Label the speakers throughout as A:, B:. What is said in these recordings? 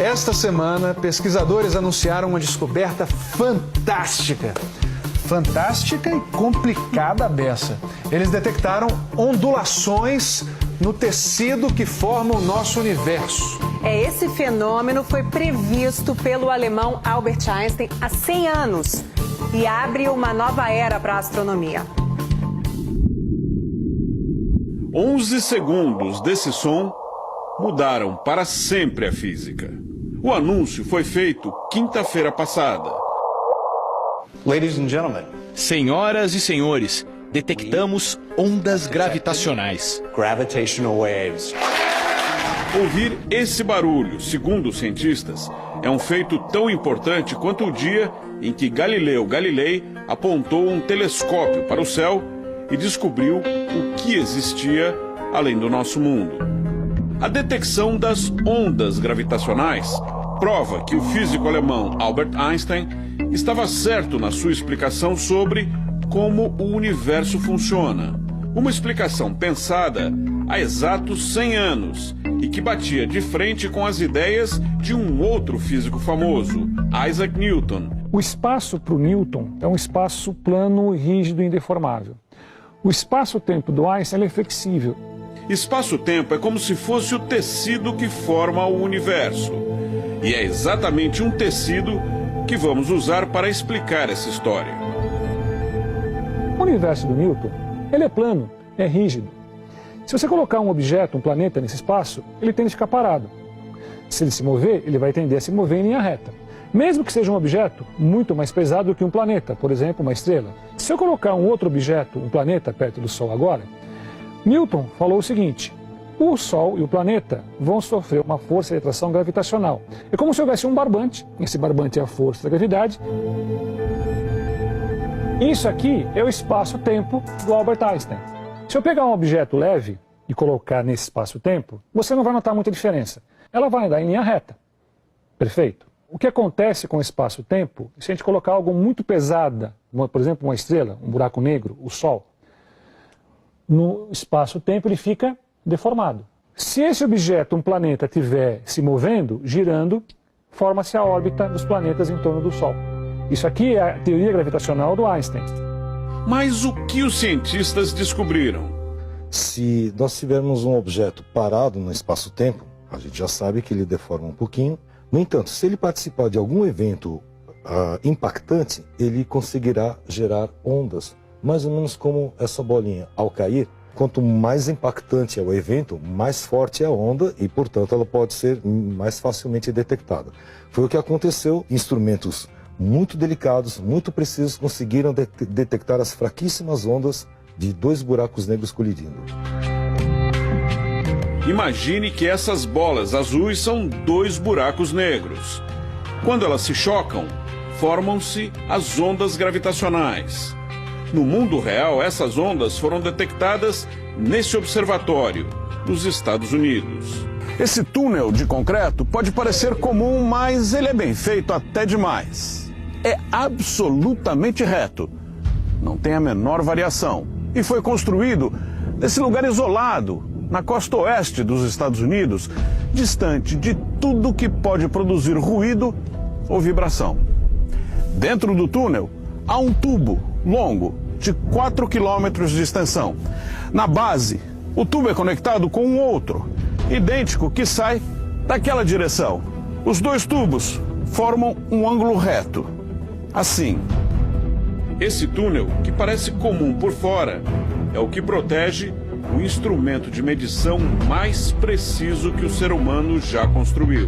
A: Esta semana, pesquisadores anunciaram uma descoberta fantástica. Fantástica e complicada a beça. Eles detectaram ondulações no tecido que forma o nosso universo.
B: Esse fenômeno foi previsto pelo alemão Albert Einstein há 100 anos e abre uma nova era para a astronomia.
C: 11 segundos desse som mudaram para sempre a física. O anúncio foi feito quinta-feira passada.
D: Ladies and gentlemen.
E: Senhoras e senhores, detectamos ondas gravitacionais.
D: Gravitational waves.
C: Ouvir esse barulho, segundo os cientistas, é um feito tão importante quanto o dia em que Galileu Galilei apontou um telescópio para o céu e descobriu o que existia além do nosso mundo. A detecção das ondas gravitacionais prova que o físico alemão Albert Einstein estava certo na sua explicação sobre como o universo funciona. Uma explicação pensada há exatos 100 anos e que batia de frente com as ideias de um outro físico famoso, Isaac Newton.
F: O espaço para o Newton é um espaço plano, rígido e indeformável. O espaço-tempo do Einstein é flexível.
C: Espaço-tempo é como se fosse o tecido que forma o universo. E é exatamente um tecido que vamos usar para explicar essa história.
F: O universo do Newton, ele é plano, é rígido. Se você colocar um objeto, um planeta nesse espaço, ele tende a ficar parado. Se ele se mover, ele vai tender a se mover em linha reta. Mesmo que seja um objeto muito mais pesado do que um planeta, por exemplo, uma estrela. Se eu colocar um outro objeto, um planeta, perto do Sol agora, Newton falou o seguinte: o Sol e o planeta vão sofrer uma força de atração gravitacional. É como se houvesse um barbante, esse barbante é a força da gravidade. Isso aqui é o espaço-tempo do Albert Einstein. Se eu pegar um objeto leve e colocar nesse espaço-tempo, você não vai notar muita diferença. Ela vai andar em linha reta. Perfeito? O que acontece com o espaço-tempo, se a gente colocar algo muito pesado, por exemplo, uma estrela, um buraco negro, o Sol, no espaço-tempo ele fica deformado. Se esse objeto, um planeta, estiver se movendo, girando, forma-se a órbita dos planetas em torno do Sol. Isso aqui é a teoria gravitacional do Einstein.
C: Mas o que os cientistas descobriram?
G: Se nós tivermos um objeto parado no espaço-tempo, a gente já sabe que ele deforma um pouquinho. No entanto, se ele participar de algum evento impactante, ele conseguirá gerar ondas, mais ou menos como essa bolinha. Ao cair, quanto mais impactante é o evento, mais forte é a onda e, portanto, ela pode ser mais facilmente detectada. Foi o que aconteceu. Instrumentos muito delicados, muito precisos, conseguiram detectar as fraquíssimas ondas de 2 buracos negros colidindo.
C: Imagine que essas bolas azuis são 2 buracos negros. Quando elas se chocam, formam-se as ondas gravitacionais. No mundo real, essas ondas foram detectadas nesse observatório, nos Estados Unidos.
A: Esse túnel de concreto pode parecer comum, mas ele é bem feito até demais. É absolutamente reto, não tem a menor variação e foi construído nesse lugar isolado, na costa oeste dos Estados Unidos, distante de tudo que pode produzir ruído ou vibração. Dentro do túnel há um tubo longo de 4 quilômetros de extensão. Na base, o tubo é conectado com um outro, idêntico, que sai daquela direção. Os 2 tubos formam um ângulo reto, assim.
C: Esse túnel, que parece comum por fora, é o que protege o instrumento de medição mais preciso que o ser humano já construiu.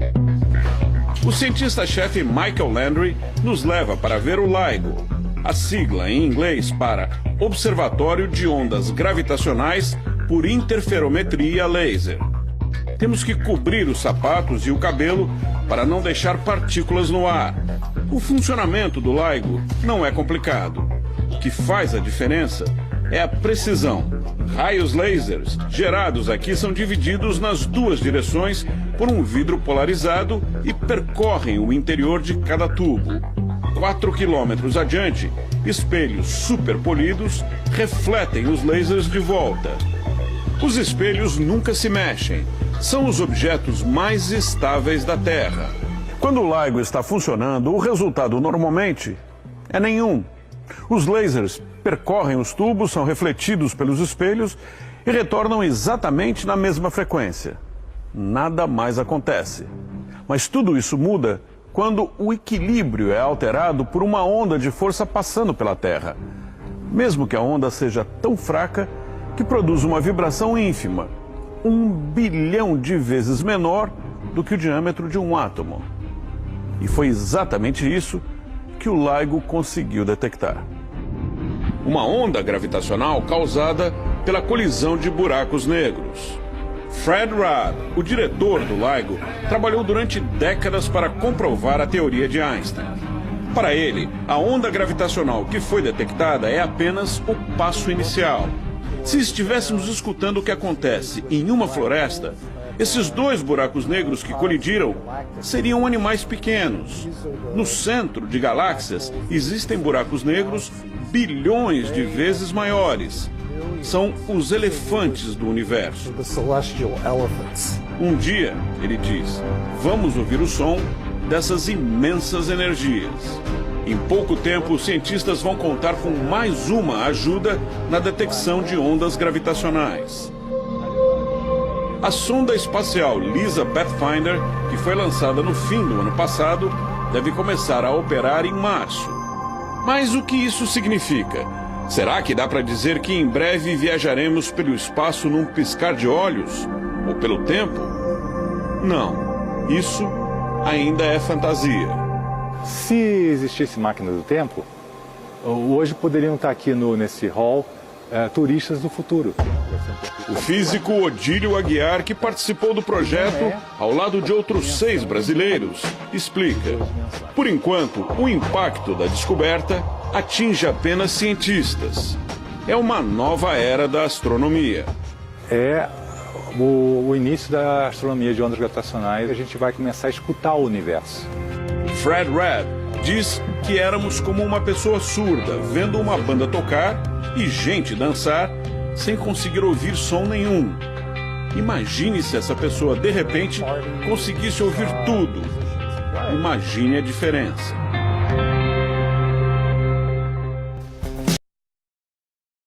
C: O cientista-chefe Michael Landry nos leva para ver o LIGO, a sigla em inglês para Observatório de Ondas Gravitacionais por Interferometria Laser. Temos que cobrir os sapatos e o cabelo para não deixar partículas no ar. O funcionamento do LIGO não é complicado. O que faz a diferença é a precisão. Raios lasers gerados aqui são divididos nas 2 direções por um vidro polarizado e percorrem o interior de cada tubo. 4 quilômetros adiante, espelhos superpolidos refletem os lasers de volta. Os espelhos nunca se mexem, são os objetos mais estáveis da Terra.
A: Quando o LIGO está funcionando, o resultado normalmente é nenhum. Os lasers percorrem os tubos, são refletidos pelos espelhos e retornam exatamente na mesma frequência. Nada mais acontece. Mas tudo isso muda quando o equilíbrio é alterado por uma onda de força passando pela Terra. Mesmo que a onda seja tão fraca que produz uma vibração ínfima, 1 bilhão de vezes menor do que o diâmetro de um átomo. E foi exatamente isso que o LIGO conseguiu detectar.
C: Uma onda gravitacional causada pela colisão de buracos negros. Fred Rudd, o diretor do LIGO, trabalhou durante décadas para comprovar a teoria de Einstein. Para ele, a onda gravitacional que foi detectada é apenas o passo inicial. Se estivéssemos escutando o que acontece em uma floresta, esses 2 buracos negros que colidiram seriam animais pequenos. No centro de galáxias existem buracos negros bilhões de vezes maiores. São os elefantes do universo. Um dia, ele diz, vamos ouvir o som dessas imensas energias. Em pouco tempo, os cientistas vão contar com mais uma ajuda na detecção de ondas gravitacionais. A sonda espacial LISA Pathfinder, que foi lançada no fim do ano passado, deve começar a operar em março. Mas o que isso significa? Será que dá para dizer que em breve viajaremos pelo espaço num piscar de olhos? Ou pelo tempo? Não, isso ainda é fantasia.
H: Se existisse máquina do tempo, hoje poderiam estar aqui nesse hall turistas do futuro.
C: O físico Odílio Aguiar, que participou do projeto ao lado de outros 6 brasileiros, explica. Por enquanto, o impacto da descoberta atinge apenas cientistas. É uma nova era da astronomia.
H: É o início da astronomia de ondas gravitacionais. A gente vai começar a escutar o universo.
C: Fred Rudd diz que éramos como uma pessoa surda, vendo uma banda tocar e gente dançar sem conseguir ouvir som nenhum. Imagine se essa pessoa, de repente, conseguisse ouvir tudo. Imagine a diferença.